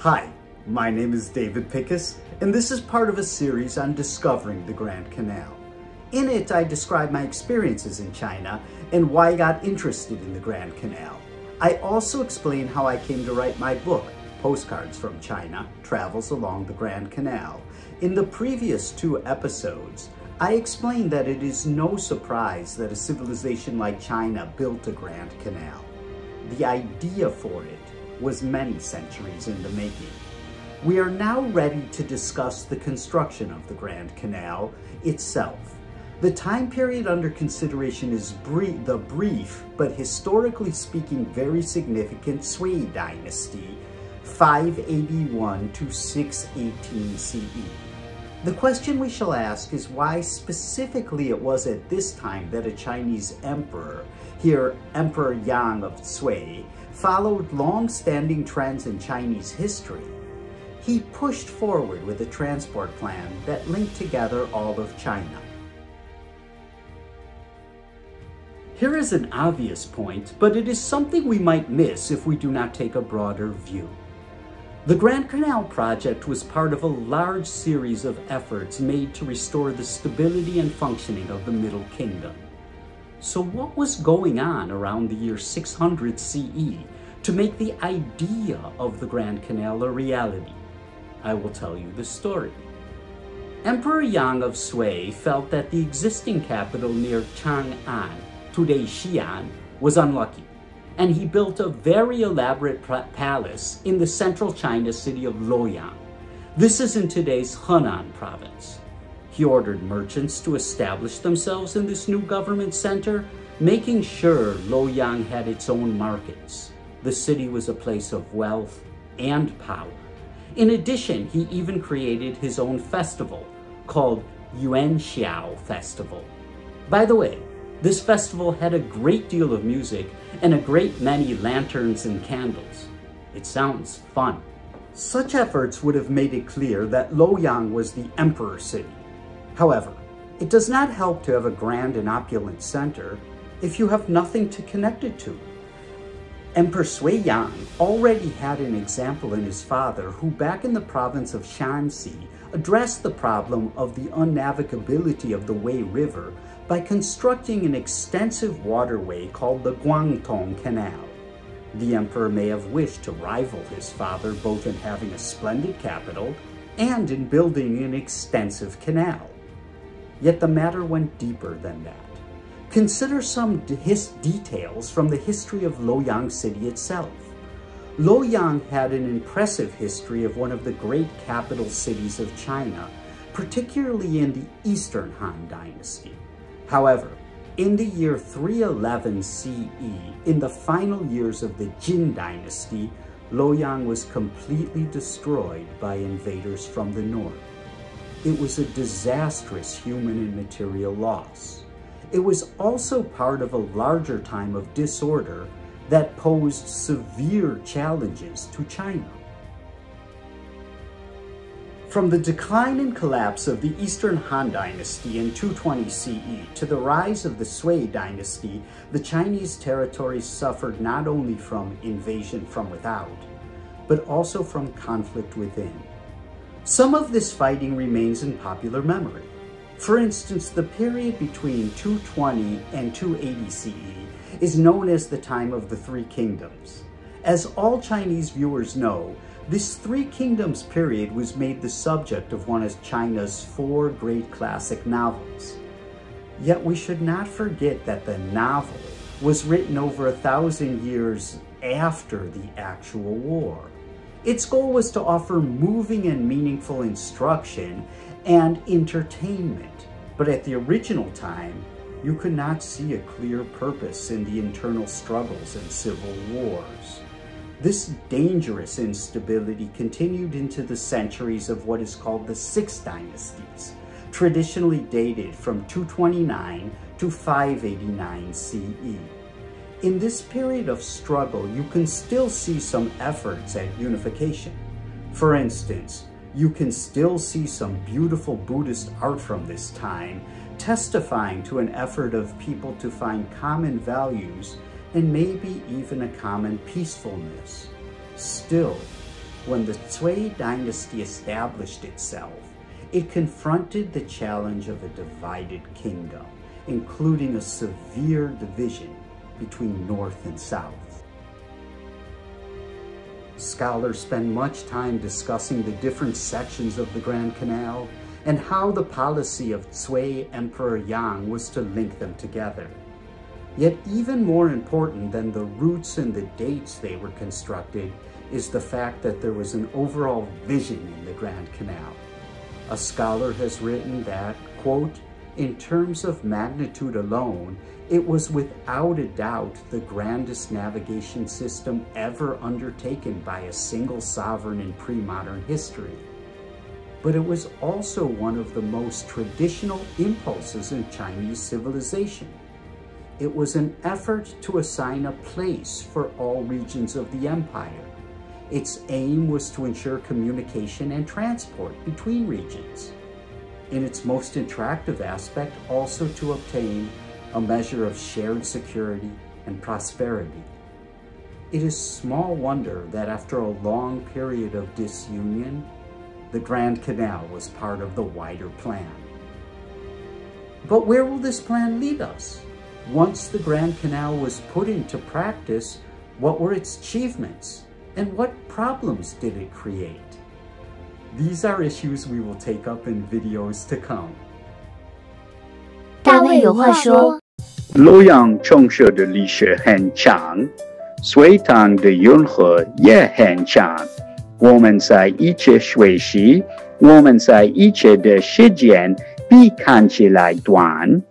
Hi, my name is David Pickus, and this is part of a series on discovering the Grand Canal. In it, I describe my experiences in China and why I got interested in the Grand Canal. I also explain how I came to write my book, Postcards from China, Travels Along the Grand Canal. In the previous 2 episodes, I explained that it is no surprise that a civilization like China built a Grand Canal. The idea for it was many centuries in the making. We are now ready to discuss the construction of the Grand Canal itself. The time period under consideration is the brief, but historically speaking very significant Sui dynasty, 581 to 618 CE. The question we shall ask is why specifically it was at this time that a Chinese emperor, here Emperor Yang of Sui, followed long-standing trends in Chinese history. He pushed forward with a transport plan that linked together all of China. Here is an obvious point, but it is something we might miss if we do not take a broader view. The Grand Canal project was part of a large series of efforts made to restore the stability and functioning of the Middle Kingdom. So what was going on around the year 600 CE to make the idea of the Grand Canal a reality? I will tell you the story. Emperor Yang of Sui felt that the existing capital near Chang'an, today Xi'an, was unlucky, and he built a very elaborate palace in the central China city of Luoyang. This is in today's Henan province. He ordered merchants to establish themselves in this new government center, making sure Luoyang had its own markets. The city was a place of wealth and power. In addition, he even created his own festival called Yuanxiao Festival. By the way, this festival had a great deal of music and a great many lanterns and candles. It sounds fun. Such efforts would have made it clear that Luoyang was the emperor city. However, it does not help to have a grand and opulent center if you have nothing to connect it to. Emperor Sui Yang already had an example in his father who, back in the province of Shanxi, addressed the problem of the unnavigability of the Wei River by constructing an extensive waterway called the Guangtong Canal. The emperor may have wished to rival his father both in having a splendid capital and in building an extensive canal. Yet the matter went deeper than that. Consider some details from the history of Luoyang city itself. Luoyang had an impressive history of one of the great capital cities of China, particularly in the Eastern Han Dynasty. However, in the year 311 CE, in the final years of the Jin Dynasty, Luoyang was completely destroyed by invaders from the north. It was a disastrous human and material loss. It was also part of a larger time of disorder that posed severe challenges to China. From the decline and collapse of the Eastern Han Dynasty in 220 CE to the rise of the Sui Dynasty, the Chinese territories suffered not only from invasion from without, but also from conflict within. Some of this fighting remains in popular memory. For instance, the period between 220 and 280 CE is known as the time of the Three Kingdoms. As all Chinese viewers know, this Three Kingdoms period was made the subject of one of China's 4 great classic novels. Yet we should not forget that the novel was written over 1,000 years after the actual war. Its goal was to offer moving and meaningful instruction and entertainment, but at the original time, you could not see a clear purpose in the internal struggles and civil wars. This dangerous instability continued into the centuries of what is called the Six Dynasties, traditionally dated from 229 to 589 CE. In this period of struggle, you can still see some efforts at unification. For instance, you can still see some beautiful Buddhist art from this time, testifying to an effort of people to find common values and maybe even a common peacefulness. Still, when the Sui dynasty established itself, it confronted the challenge of a divided kingdom, including a severe division between North and South. Scholars spend much time discussing the different sections of the Grand Canal and how the policy of Sui Emperor Yang was to link them together. Yet even more important than the routes and the dates they were constructed is the fact that there was an overall vision in the Grand Canal. A scholar has written that, quote, in terms of magnitude alone, it was without a doubt the grandest navigation system ever undertaken by a single sovereign in pre-modern history. But it was also one of the most traditional impulses in Chinese civilization. It was an effort to assign a place for all regions of the empire. Its aim was to ensure communication and transport between regions. In its most attractive aspect, also to obtain a measure of shared security and prosperity. It is small wonder that after a long period of disunion, the Grand Canal was part of the wider plan. But where will this plan lead us? Once the Grand Canal was put into practice, what were its achievements? And what problems did it create? These are issues we will take up in videos to come. 大卫有话说。洛阳城市的历史很长，隋唐的运河也很长。我们在一切学习，我们在一切的时间比看起来短。